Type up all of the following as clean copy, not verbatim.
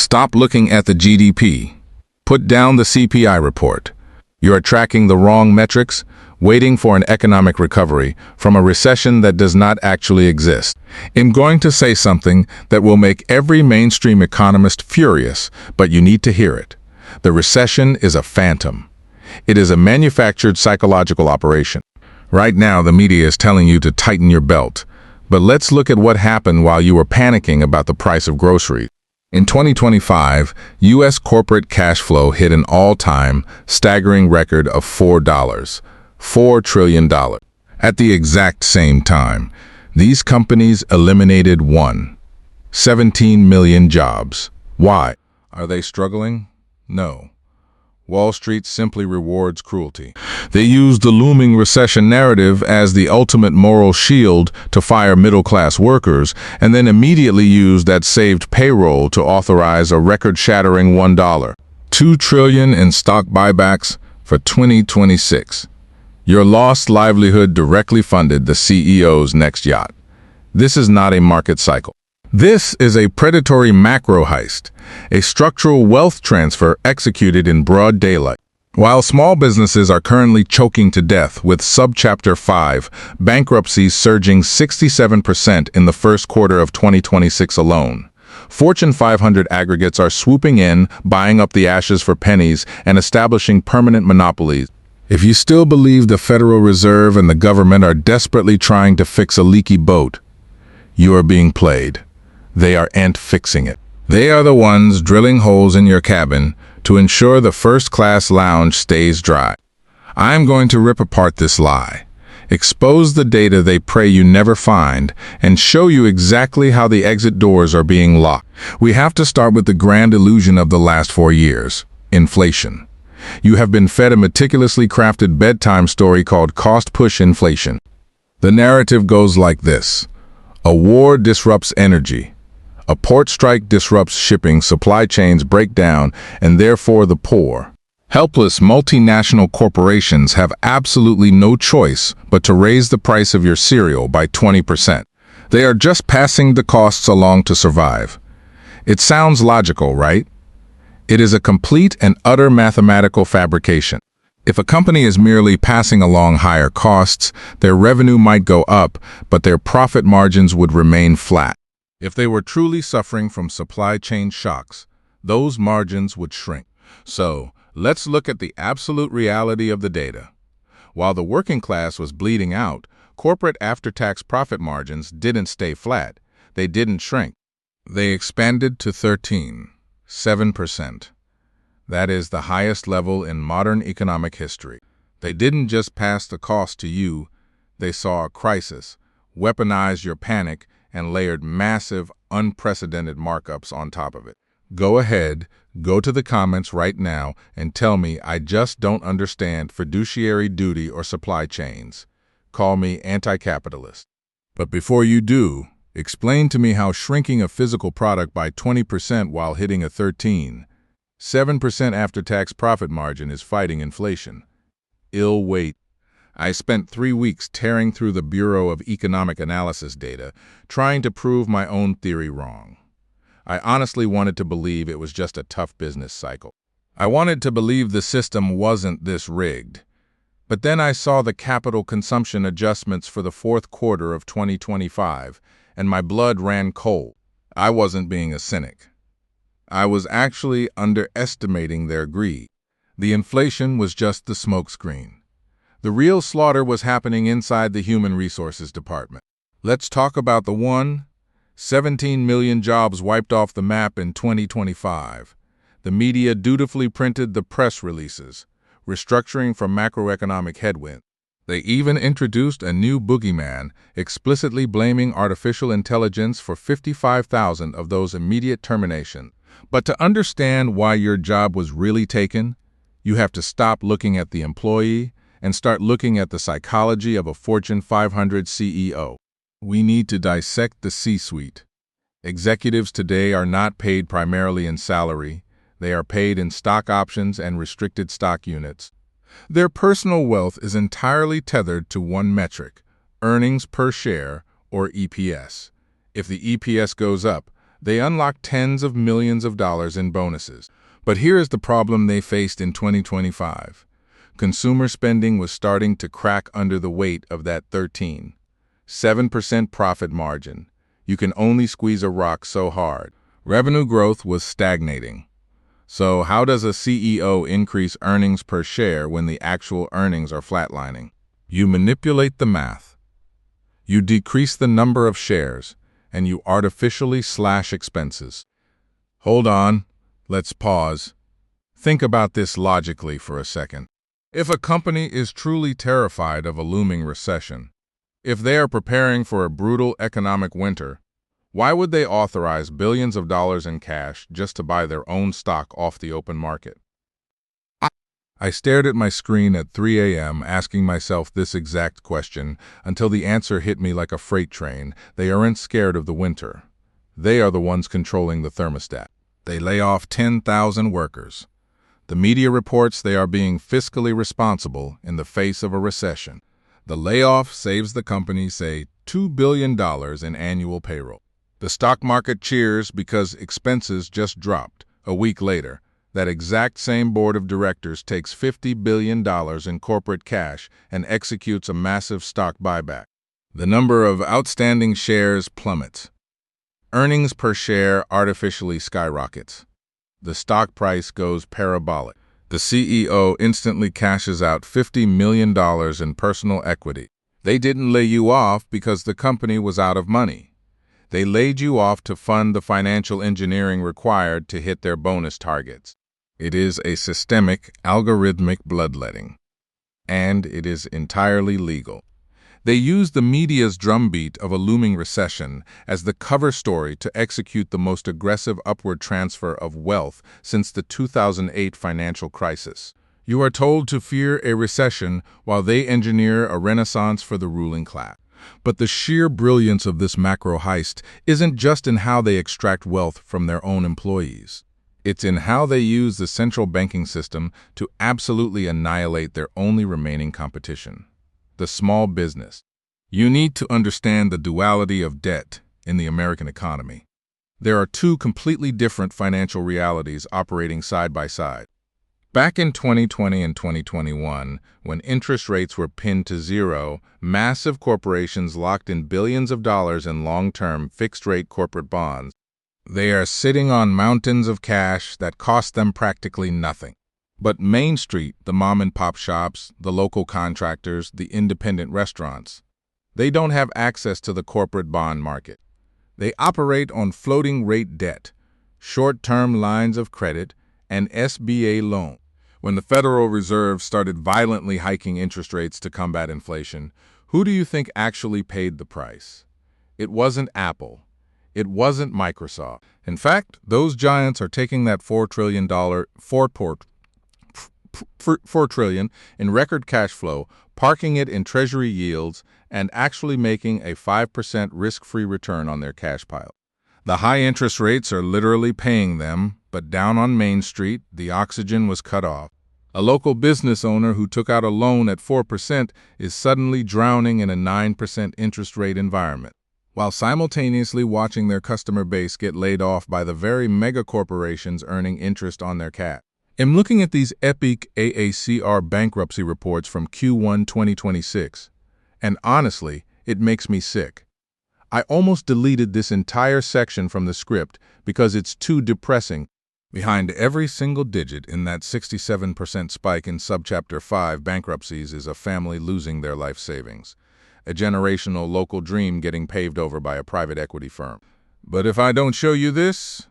Stop looking at the GDP. Put down the CPI report. You are tracking the wrong metrics, waiting for an economic recovery from a recession that does not actually exist. I'm going to say something that will make every mainstream economist furious, but you need to hear it. The recession is a phantom. It is a manufactured psychological operation. Right now, the media is telling you to tighten your belt. But let's look at what happened while you were panicking about the price of groceries. In 2025, U.S. corporate cash flow hit an all-time, staggering record of $4 trillion. At the exact same time, these companies eliminated 17 million jobs. Why? Are they struggling? No. Wall Street simply rewards cruelty. They use the looming recession narrative as the ultimate moral shield to fire middle-class workers, and then immediately use that saved payroll to authorize a record-shattering $2 trillion in stock buybacks for 2026. Your lost livelihood directly funded the CEO's next yacht. This is not a market cycle. This is a predatory macro heist, a structural wealth transfer executed in broad daylight. While small businesses are currently choking to death with Subchapter 5 bankruptcies surging 67% in the first quarter of 2026 alone, Fortune 500 aggregates are swooping in, buying up the ashes for pennies, and establishing permanent monopolies. If you still believe the Federal Reserve and the government are desperately trying to fix a leaky boat, you are being played. They aren't fixing it. They are the ones drilling holes in your cabin to ensure the first-class lounge stays dry. I'm going to rip apart this lie, expose the data they pray you never find, and show you exactly how the exit doors are being locked. We have to start with the grand illusion of the last 4 years: inflation. You have been fed a meticulously crafted bedtime story called cost-push inflation. The narrative goes like this: a war disrupts energy. A port strike disrupts shipping, supply chains break down, and therefore the poor. Helpless multinational corporations have absolutely no choice but to raise the price of your cereal by 20%. They are just passing the costs along to survive. It sounds logical, right? It is a complete and utter mathematical fabrication. If a company is merely passing along higher costs, their revenue might go up, but their profit margins would remain flat. If they were truly suffering from supply chain shocks, those margins would shrink. So, let's look at the absolute reality of the data. While the working class was bleeding out, corporate after-tax profit margins didn't stay flat. They didn't shrink. They expanded to 13.7%. That is the highest level in modern economic history. They didn't just pass the cost to you. They saw a crisis, weaponized your panic, and layered massive, unprecedented markups on top of it. Go ahead, go to the comments right now and tell me I just don't understand fiduciary duty or supply chains. Call me anti-capitalist. But before you do, explain to me how shrinking a physical product by 20% while hitting a 13.7% after-tax profit margin is fighting inflation. Wait. I spent 3 weeks tearing through the Bureau of Economic Analysis data, trying to prove my own theory wrong. I honestly wanted to believe it was just a tough business cycle. I wanted to believe the system wasn't this rigged. But then I saw the capital consumption adjustments for the fourth quarter of 2025, and my blood ran cold. I wasn't being a cynic. I was actually underestimating their greed. The inflation was just the smokescreen. The real slaughter was happening inside the Human Resources Department. Let's talk about the 17 million jobs wiped off the map in 2025. The media dutifully printed the press releases, restructuring from macroeconomic headwinds. They even introduced a new boogeyman, explicitly blaming artificial intelligence for 55,000 of those immediate terminations. But to understand why your job was really taken, you have to stop looking at the employee and start looking at the psychology of a Fortune 500 CEO. We need to dissect the C-suite. Executives today are not paid primarily in salary. They are paid in stock options and restricted stock units. Their personal wealth is entirely tethered to one metric: earnings per share, or EPS. If the EPS goes up, They unlocked tens of millions of dollars in bonuses. But here is the problem they faced in 2025. Consumer spending was starting to crack under the weight of that 13.7% profit margin. You can only squeeze a rock so hard. Revenue growth was stagnating. So how does a CEO increase earnings per share when the actual earnings are flatlining? You manipulate the math. You decrease the number of shares, and you artificially slash expenses. Hold on. Let's pause. Think about this logically for a second. If a company is truly terrified of a looming recession, if they are preparing for a brutal economic winter, why would they authorize billions of dollars in cash just to buy their own stock off the open market? I stared at my screen at 3 a.m. asking myself this exact question until the answer hit me like a freight train. They aren't scared of the winter. They are the ones controlling the thermostat. They lay off 10,000 workers. The media reports they are being fiscally responsible in the face of a recession. The layoff saves the company, say, $2 billion in annual payroll. The stock market cheers because expenses just dropped. A week later, that exact same board of directors takes $50 billion in corporate cash and executes a massive stock buyback. The number of outstanding shares plummets. Earnings per share artificially skyrockets. The stock price goes parabolic. The CEO instantly cashes out $50 million in personal equity. They didn't lay you off because the company was out of money. They laid you off to fund the financial engineering required to hit their bonus targets. It is a systemic, algorithmic bloodletting. And it is entirely legal. They use the media's drumbeat of a looming recession as the cover story to execute the most aggressive upward transfer of wealth since the 2008 financial crisis. You are told to fear a recession while they engineer a renaissance for the ruling class. But the sheer brilliance of this macro heist isn't just in how they extract wealth from their own employees. It's in how they use the central banking system to absolutely annihilate their only remaining competition, the small business. You need to understand the duality of debt in the American economy. There are two completely different financial realities operating side by side. Back in 2020 and 2021, when interest rates were pinned to zero, massive corporations locked in billions of dollars in long-term fixed-rate corporate bonds. They are sitting on mountains of cash that cost them practically nothing. But Main Street, the mom-and-pop shops, the local contractors, the independent restaurants, they don't have access to the corporate bond market. They operate on floating-rate debt, short-term lines of credit, and SBA loans. When the Federal Reserve started violently hiking interest rates to combat inflation, who do you think actually paid the price? It wasn't Apple. It wasn't Microsoft. In fact, those giants are taking that $4 trillion in record cash flow, parking it in treasury yields, and actually making a 5% risk-free return on their cash pile. The high interest rates are literally paying them, but down on Main Street, the oxygen was cut off. A local business owner who took out a loan at 4% is suddenly drowning in a 9% interest rate environment, while simultaneously watching their customer base get laid off by the very mega corporations earning interest on their cash. I'm looking at these epic AACR bankruptcy reports from Q1 2026, and honestly, it makes me sick. I almost deleted this entire section from the script because it's too depressing. Behind every single digit in that 67% spike in Subchapter 5 bankruptcies is a family losing their life savings, a generational local dream getting paved over by a private equity firm. But if I don't show you this,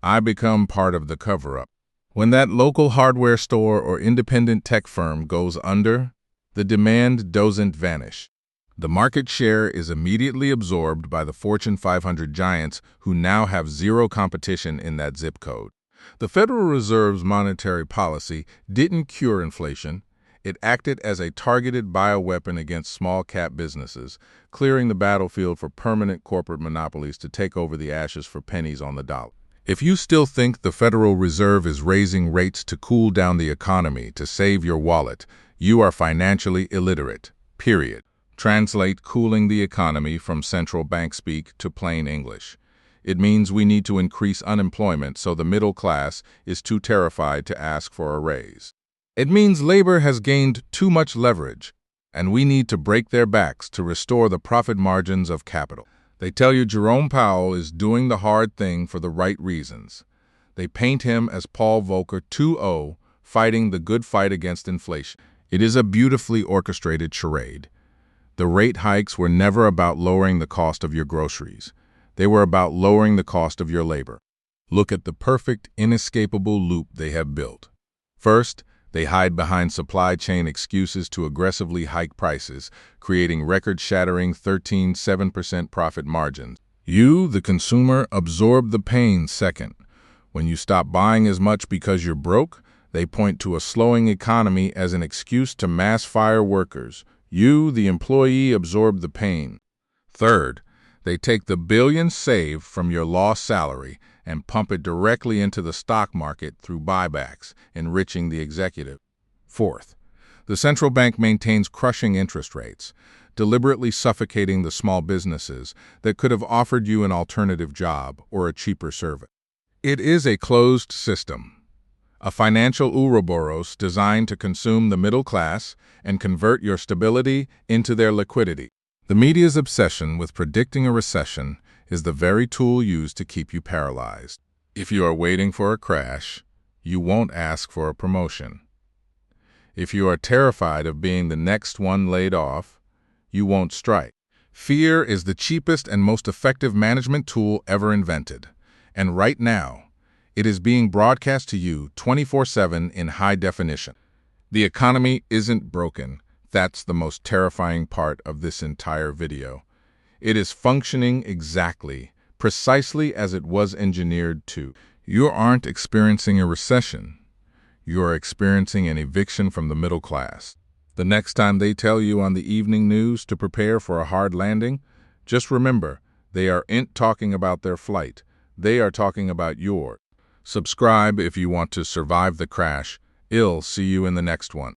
I become part of the cover-up. When that local hardware store or independent tech firm goes under, the demand doesn't vanish. The market share is immediately absorbed by the Fortune 500 giants who now have zero competition in that zip code. The Federal Reserve's monetary policy didn't cure inflation. It acted as a targeted bioweapon against small-cap businesses, clearing the battlefield for permanent corporate monopolies to take over the ashes for pennies on the dollar. If you still think the Federal Reserve is raising rates to cool down the economy to save your wallet, you are financially illiterate, period. Translate cooling the economy from central bank speak to plain English. It means we need to increase unemployment so the middle class is too terrified to ask for a raise. It means labor has gained too much leverage, and we need to break their backs to restore the profit margins of capital. They tell you Jerome Powell is doing the hard thing for the right reasons. They paint him as Paul Volcker 2.0, fighting the good fight against inflation. It is a beautifully orchestrated charade. The rate hikes were never about lowering the cost of your groceries. They were about lowering the cost of your labor. Look at the perfect, inescapable loop they have built. First, they hide behind supply chain excuses to aggressively hike prices, creating record-shattering 13.7% profit margins. You, the consumer, absorb the pain second. When you stop buying as much because you're broke, they point to a slowing economy as an excuse to mass fire workers. You, the employee, absorb the pain. Third, they take the billions saved from your lost salary and pump it directly into the stock market through buybacks, enriching the executive. Fourth, the central bank maintains crushing interest rates, deliberately suffocating the small businesses that could have offered you an alternative job or a cheaper service. It is a closed system, a financial Ouroboros designed to consume the middle class and convert your stability into their liquidity. The media's obsession with predicting a recession is the very tool used to keep you paralyzed. If you are waiting for a crash, you won't ask for a promotion. If you are terrified of being the next one laid off, you won't strike. Fear is the cheapest and most effective management tool ever invented. And right now, it is being broadcast to you 24/7 in high definition. The economy isn't broken. That's the most terrifying part of this entire video. It is functioning exactly, precisely as it was engineered to. You aren't experiencing a recession. You are experiencing an eviction from the middle class. The next time they tell you on the evening news to prepare for a hard landing, just remember, they aren't talking about their flight. They are talking about yours. Subscribe if you want to survive the crash. I'll see you in the next one.